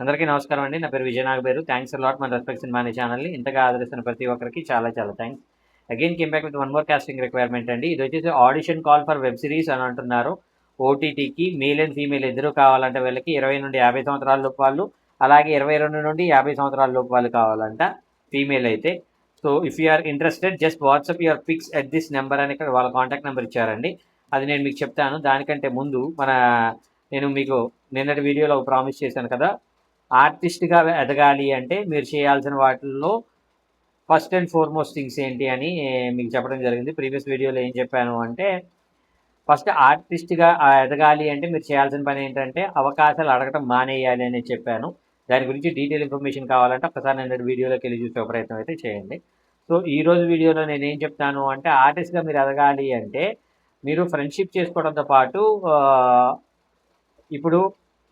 అందరికీ నమస్కారం అండి. నా పేరు విజయనాగబేరు. థ్యాంక్స్ అ లాట్ మన రెస్పెక్ట్ సినిమా అనే ఛానల్‌ని ఇంతగా ఆదరిస్తున్న ప్రతి ఒక్కరికి చాలా చాలా thanks. Again came back with one more casting requirement అండి. ఇది వచ్చేసి audition call for web series అని అంటున్నారు. ఓటీటీకి మేల్ అండ్ ఫీమేల్ ఇద్దరు కావాలంటే వీళ్ళకి 20 నుండి 50 సంవత్సరాల లోపు వాళ్ళు, అలాగే 22 నుండి 50 సంవత్సరాల లోపు వాళ్ళు కావాలంట ఫీమేల్ అయితే. So if you are interested just WhatsApp your pics at this number అని ఇక్కడ వాళ్ళ కాంటాక్ట్ నెంబర్ ఇచ్చారండి. అది నేను మీకు చెప్తాను. దానికంటే ముందు నేను మీకు నిన్నటి వీడియోలో ప్రామిస్ చేశాను కదా, ఆర్టిస్ట్గా ఎదగాలి అంటే మీరు చేయాల్సిన వాటిల్లో ఫస్ట్ అండ్ ఫార్మోస్ట్ థింగ్స్ ఏంటి అని మీకు చెప్పడం జరిగింది. ప్రీవియస్ వీడియోలో ఏం చెప్పాను అంటే, ఫస్ట్ ఆర్టిస్ట్గా ఎదగాలి అంటే మీరు చేయాల్సిన పని ఏంటంటే అవకాశాలు అడగటం మానేయాలి అని చెప్పాను. దాని గురించి డీటెయిల్ ఇన్ఫర్మేషన్ కావాలంటే ఒకసారి నేను వీడియోలోకి వెళ్ళి చూసే ప్రయత్నం అయితే చేయండి. సో ఈరోజు వీడియోలో నేను ఏం చెప్తాను అంటే, ఆర్టిస్ట్గా మీరు ఎదగాలి అంటే మీరు ఫ్రెండ్షిప్ చేసుకోవడంతో పాటు ఇప్పుడు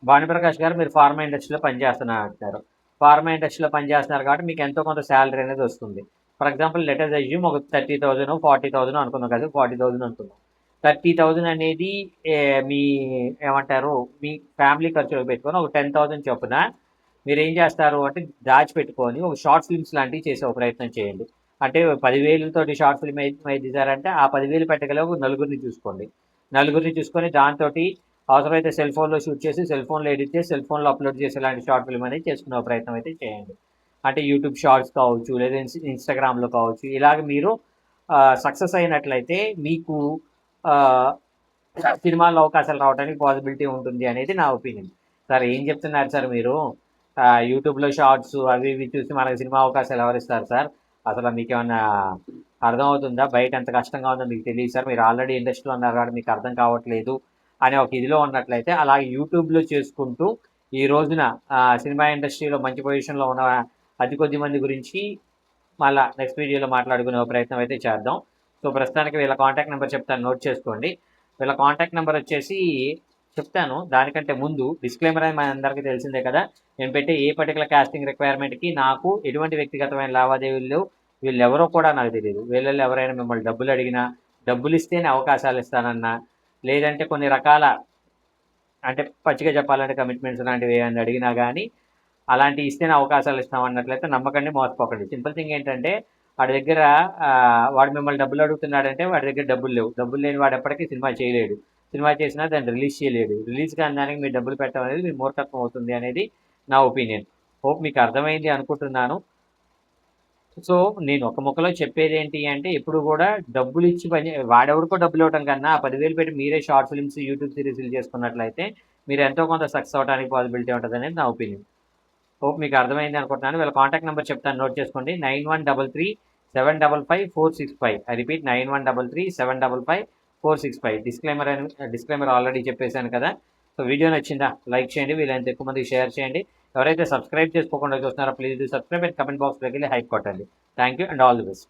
భానుప్రకాష్ గారు మీరు ఫార్మా ఇండస్ట్రీలో పనిచేస్తున్నారు అంటారు. ఫార్మా ఇండస్ట్రీలో పనిచేస్తున్నారు కాబట్టి మీకు ఎంతో కొంత శాలరీ అనేది వస్తుంది. ఫర్ ఎగ్జాంపుల్ లెటర్ అజ్యూమ్ ఒక 30,000 40,000 అనుకుందాం కదా, 40,000 అనుకుందాం. 30,000 అనేది మీ ఏమంటారు మీ ఫ్యామిలీ ఖర్చులకు పెట్టుకొని ఒక 10,000 చొప్పున మీరు ఏం చేస్తారు అంటే దాచిపెట్టుకొని ఒక షార్ట్ ఫిల్మ్స్ లాంటివి చేసే ప్రయత్నం చేయండి. అంటే 10,000 తోటి షార్ట్ ఫిల్మ్ అయితే తీసారంటే ఆ 10,000 పెట్టగల నలుగురిని చూసుకోండి. నలుగురిని చూసుకొని దాంతో అవసరమైతే సెల్ ఫోన్లో షూట్ చేసి సెల్ ఫోన్లో ఎడిట్ చేసి సెల్ ఫోన్లో అప్లోడ్ చేసి ఇలాంటి షార్ట్ ఫిల్మ్ అనేది చేసుకునే ప్రయత్నం అయితే చేయండి. అంటే యూట్యూబ్ షార్ట్స్ కావచ్చు, లేదా ఇన్స్టాగ్రామ్లో కావచ్చు. ఇలాగ మీరు సక్సెస్ అయినట్లయితే మీకు సినిమాల్లో అవకాశాలు రావడానికి పాసిబిలిటీ ఉంటుంది అనేది నా ఒపీనియన్. సార్ ఏం చెప్తున్నారు సార్ మీరు? యూట్యూబ్లో షార్ట్స్ అవి ఇవి చూసి మనకి సినిమా అవకాశాలు ఎవరిస్తారు సార్? అసలు మీకు ఏమన్నా అర్థమవుతుందా? బయట ఎంత కష్టంగా ఉందో మీకు తెలియదు సార్. మీరు ఆల్రెడీ ఇండస్ట్రీలో ఉన్నారు కాబట్టి మీకు అర్థం కావట్లేదు అనే ఒక ఇదిలో ఉన్నట్లయితే అలాగే యూట్యూబ్లో చేసుకుంటూ ఈ రోజున సినిమా ఇండస్ట్రీలో మంచి పొజిషన్లో ఉన్న అతి కొద్ది మంది గురించి మళ్ళీ నెక్స్ట్ వీడియోలో మాట్లాడుకునే ప్రయత్నం అయితే చేద్దాం. సో ప్రస్తుతానికి వీళ్ళ కాంటాక్ట్ నెంబర్ చెప్తాను, నోట్ చేసుకోండి. వీళ్ళ కాంటాక్ట్ నెంబర్ వచ్చేసి చెప్తాను. దానికంటే ముందు డిస్క్లైమర్ అని మన అందరికీ తెలిసిందే కదా, నేను పెట్టే ఏ పర్టికులర్ కాస్టింగ్ రిక్వైర్మెంట్కి నాకు ఎటువంటి వ్యక్తిగతమైన లావాదేవీలు వీళ్ళు ఎవరో కూడా నాకు తెలియదు. వీళ్ళల్లో ఎవరైనా మిమ్మల్ని డబ్బులు అడిగినా, డబ్బులు ఇస్తేనే అవకాశాలు ఇస్తానన్నా, లేదంటే కొన్ని రకాల అంటే పచ్చిగా చెప్పాలంటే కమిట్మెంట్స్ లాంటివి ఏమైనా అడిగినా కానీ అలాంటివి ఇస్తేనే అవకాశాలు ఇస్తామన్నట్లయితే నమ్మకండి, మోసపోకండి. సింపుల్ థింగ్ ఏంటంటే వాడి దగ్గర వాడు మిమ్మల్ని డబ్బులు అడుగుతున్నాడంటే వాడి దగ్గర డబ్బులు లేవు. డబ్బులు లేని వాడు ఎప్పటికీ సినిమా చేయలేడు. సినిమా చేసినా దాన్ని రిలీజ్ చేయలేడు. రిలీజ్ కాని దానికి మీరు డబ్బులు పెట్టడం అనేది మీ మూర్ఖత్వం అవుతుంది అనేది నా ఒపీనియన్. హోప్ మీకు అర్థమైంది అనుకుంటున్నాను. సో నేను ఒక ముక్కలో చెప్పేది ఏంటి అంటే, ఎప్పుడు కూడా డబ్బులు ఇచ్చి వాడెవరికో డబ్బులు ఇవ్వడం కన్నా 10,000 పెట్టి మీరే షార్ట్ ఫిల్మ్స్ యూట్యూబ్ సిరీస్లు చేసుకున్నట్లయితే మీరు ఎంతో కొంత సక్సెస్ అవడానికి పాసిబిలిటీ ఉంటుంది అనేది నా ఒపీనియన్. హోప్ మీకు అర్థమైంది అనుకుంటున్నాను. వీళ్ళ కాంటాక్ట్ నెంబర్ చెప్తాను, నోట్ చేసుకోండి. 9133 755 465. I repeat 9133 755 465. డిస్క్లైమర్ ఆల్రెడీ చెప్పేశాను కదా. సో వీడియో నచ్చిందా లైక్ చేయండి, వీలైనంత ఎక్కువ మందికి షేర్ చేయండి. ఎవరైతే సబ్స్క్రైబ్ చేసుకోకుండా చూస్తున్నారో ప్లీజ్ సబ్స్క్రైబ్ అండ్ కమెంట్ బాక్స్లోకి వెళ్ళి హైప్ కొట్టండి. Thank you and all the best.